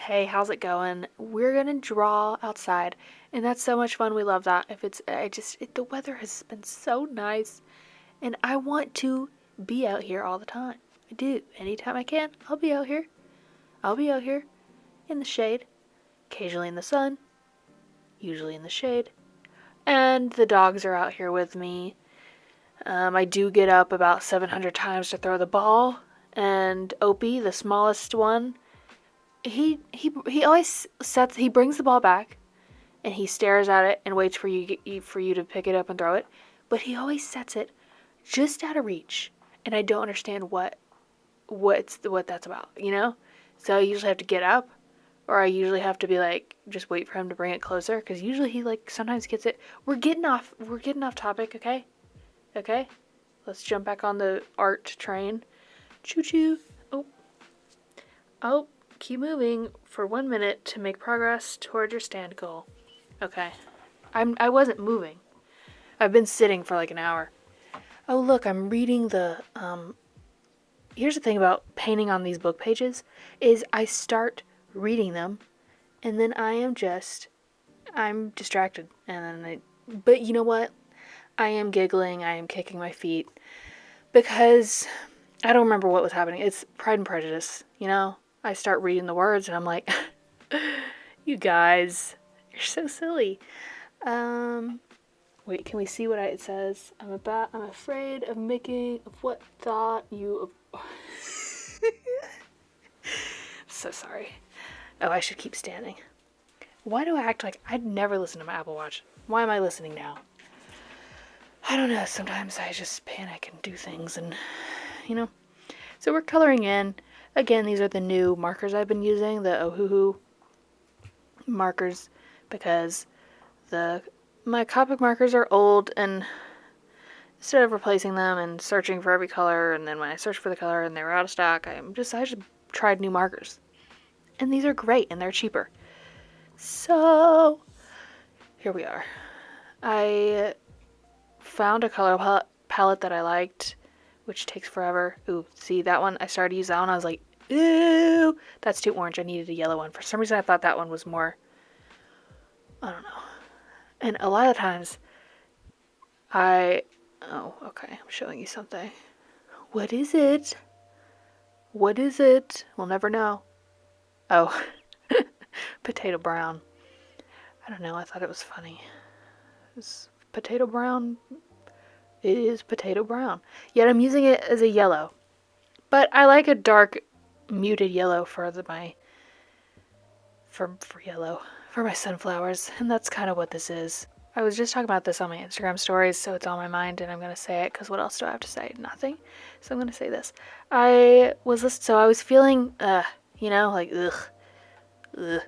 Hey, how's it going? We're gonna draw outside, and that's so much fun. We love that. The weather has been so nice, and I want to be out here all the time. I do. Anytime I can, I'll be out here. I'll be out here in the shade, occasionally in the sun, usually in the shade. And the dogs are out here with me. I do get up about 700 times to throw the ball, and Opie, the smallest one, he always he brings the ball back and he stares at it and waits for you to pick it up and throw it, but he always sets it just out of reach, and I don't understand what that's about, you know? So I usually have to get up, or I usually have to be like just wait for him to bring it closer, cuz usually he like sometimes gets it. We're getting off topic, okay? Okay? Let's jump back on the art train. Choo choo. Oh. Oh, keep moving for 1 minute to make progress toward your stand goal. Okay. I wasn't moving. I've been sitting for like an hour. Oh, look, I'm reading the here's the thing about painting on these book pages is I start reading them and then I'm distracted, and then but you know what? I am giggling, I am kicking my feet because I don't remember what was happening. It's Pride and Prejudice, you know? I start reading the words and I'm like, you guys, you're so silly. Wait, can we see what it says? I'm afraid of making of what thought you. So sorry. Oh, I should keep standing. Why do I act like I'd never listen to my Apple Watch? Why am I listening now? I don't know. Sometimes I just panic and do things, and you know. So we're coloring in. Again, these are the new markers I've been using, the Ohuhu markers, because my Copic markers are old, and instead of replacing them and searching for every color, and then when I searched for the color and they were out of stock, I just tried new markers. And these are great, and they're cheaper. So, here we are. I found a color palette that I liked, which takes forever. Ooh, see that one? I started to use that one. I was like, ew, that's too orange. I needed a yellow one. For some reason, I thought that one was more, I don't know. And a lot of times, oh, okay, I'm showing you something. What is it? What is it? We'll never know. Oh, potato brown. I don't know, I thought it was funny. Is potato brown? It is potato brown. Yet I'm using it as a yellow. But I like a dark, muted yellow for yellow, for my sunflowers, and that's kind of what this is. I was just talking about this on my Instagram stories, so it's on my mind, and I'm going to say it, because what else do I have to say? Nothing. So I'm going to say this. I was feeling, like, ugh.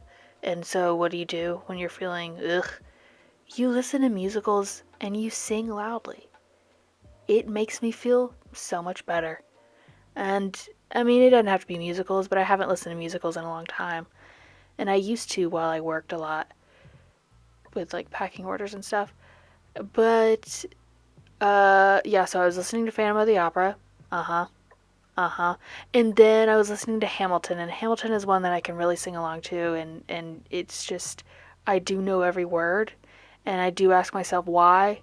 And so what do when you're feeling, ugh? You listen to musicals, and you sing loudly. It makes me feel so much better. And, I mean, it doesn't have to be musicals, but I haven't listened to musicals in a long time. And I used to while I worked a lot with, like, packing orders and stuff. But, so I was listening to Phantom of the Opera. And then I was listening to Hamilton, and Hamilton is one that I can really sing along to, and it's just, I do know every word, and I do ask myself why,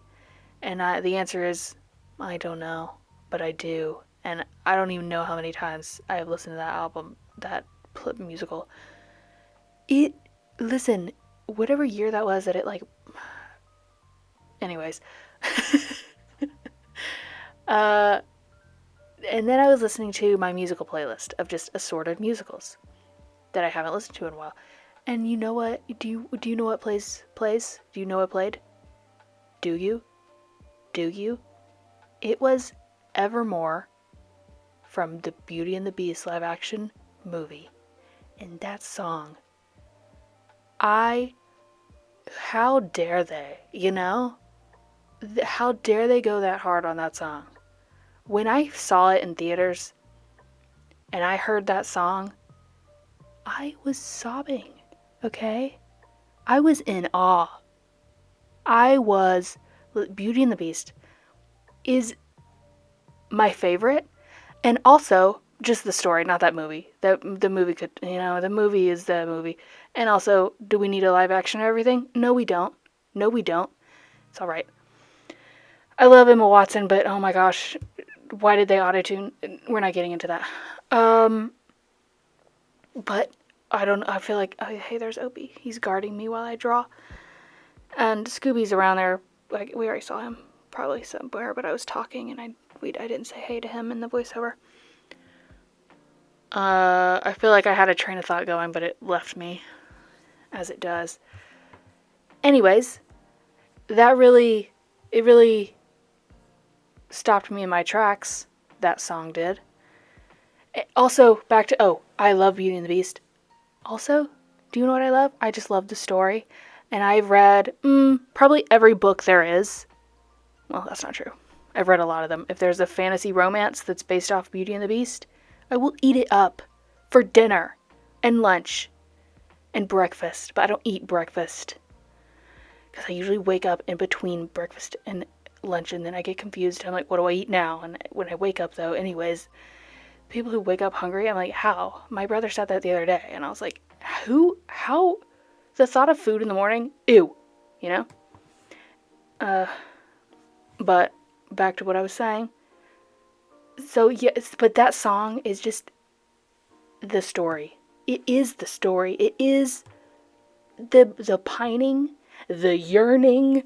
and the answer is, I don't know, but I do, and I don't even know how many times I have listened to that album, that musical. Listen, whatever year that was that it, like, anyways, and then I was listening to my musical playlist of just assorted musicals that I haven't listened to in a while. And you know what? Do you know what plays? Do you know what played? Do you? It was Evermore from the Beauty and the Beast live action movie. And that song, how dare they, you know? How dare they go that hard on that song? When I saw it in theaters and I heard that song, I was sobbing, okay? I was in awe. Beauty and the Beast is my favorite, and also Just the story, not that movie. The movie could, the movie is the movie. And also, do we need a live action or everything? No, we don't. No, we don't. It's all right. I love Emma Watson, but oh my gosh, why did they auto-tune? We're not getting into that. But I feel like, oh, hey, there's Opie. He's guarding me while I draw. And Scooby's around there. Like, we already saw him probably somewhere, but I was talking and I didn't say hey to him in the voiceover. I feel like I had a train of thought going, but it left me, as it does. Anyways, it really stopped me in my tracks. That song did. Also, back to, I love Beauty and the Beast. Also, do you know what I love? I just love the story. And I've read probably every book there is. Well, that's not true. I've read a lot of them. If there's a fantasy romance that's based off Beauty and the Beast, I will eat it up for dinner and lunch and breakfast. But I don't eat breakfast because I usually wake up in between breakfast and lunch and then I get confused. I'm like, what do I eat now? And when I wake up, though, anyways, people who wake up hungry, I'm like, how? My brother said that the other day, and I was like, how? The thought of food in the morning, ew, you know? But back to what I was saying. So, yes, but that song is just the story. It is the story. It is the pining, the yearning,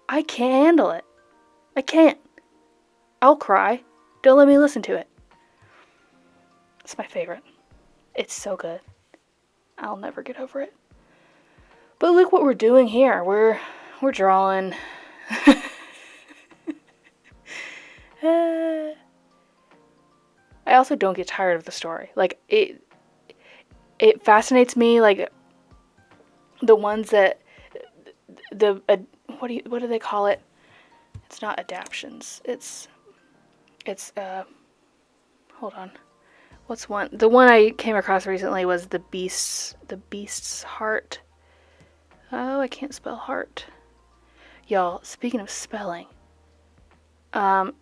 I can't handle it. I can't. I'll cry. Don't let me listen to it. It's my favorite. It's so good. I'll never get over it. But look what we're doing here. We're drawing. I also don't get tired of the story. Like, it fascinates me, like, the ones that what do they call it? It's not adaptions. It's hold on. What's one? The one I came across recently was the Beast's Heart. Oh, I can't spell heart. Y'all, speaking of spelling, what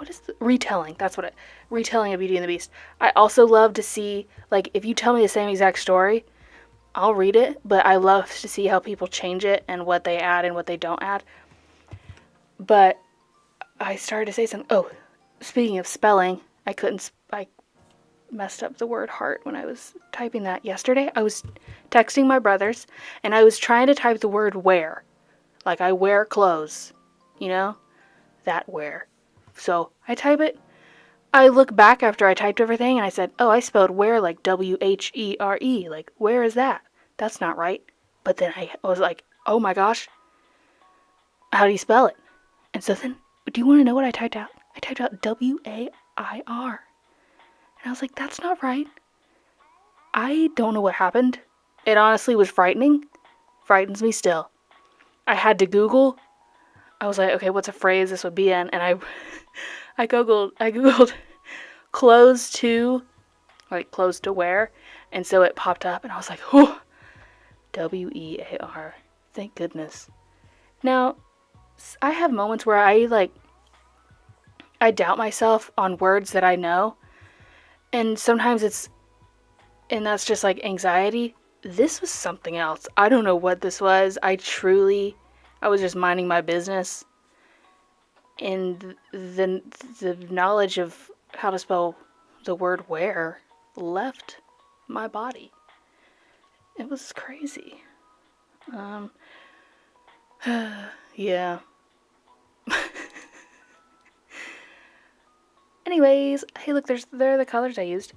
is the retelling? That's what retelling of Beauty and the Beast. I also love to see, like, if you tell me the same exact story, I'll read it, but I love to see how people change it and what they add and what they don't add. But I started to say something. Oh, speaking of spelling, I messed up the word heart when I was typing that yesterday. I was texting my brothers, and I was trying to type the word wear. Like, I wear clothes, that wear. So I type it. I look back after I typed everything, and I said, oh, I spelled wear like W-H-E-R-E. Like, where is that? That's not right. But then I was like, oh my gosh, how do you spell it? And so then, do you want to know what I typed out? I typed out W-A-I-R. And I was like, that's not right. I don't know what happened. It honestly was frightening. Frightens me still. I had to Google. I was like, okay, what's a phrase this would be in? And I Googled clothes to wear. And so it popped up and I was like, whew, W-E-A-R. Thank goodness. Now, I have moments where I doubt myself on words that I know. And sometimes that's just like anxiety. This was something else. I don't know what this was. I was just minding my business. And the knowledge of how to spell the word wear left my body. It was crazy. Yeah. Anyways, hey, look, there are the colors I used.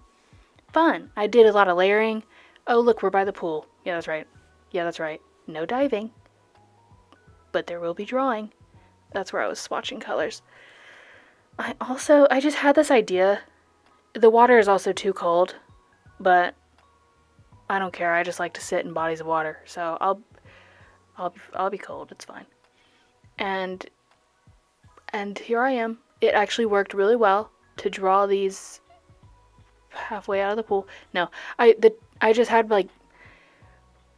Fun. I did a lot of layering. Oh, look, we're by the pool. Yeah, that's right. No diving. But there will be drawing. That's where I was swatching colors. I just had this idea. The water is also too cold, but I don't care. I just like to sit in bodies of water. So I'll be cold. It's fine. And here I am. It actually worked really well to draw these halfway out of the pool. No, I just had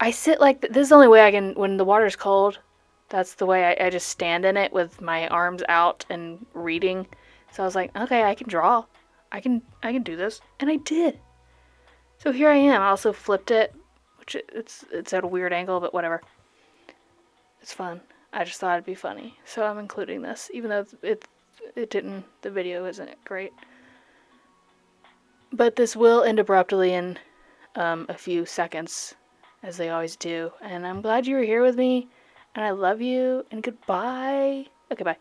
I sit this is the only way I can, when the water's cold, that's the way I just stand in it with my arms out and reading. So I was like, okay, I can draw. I can do this. And I did. So here I am. I also flipped it, which it's at a weird angle, but whatever. It's fun. I just thought it'd be funny. So I'm including this, even though it didn't, the video isn't great. But this will end abruptly in a few seconds, as they always do. And I'm glad you were here with me, and I love you, and goodbye. Okay, bye.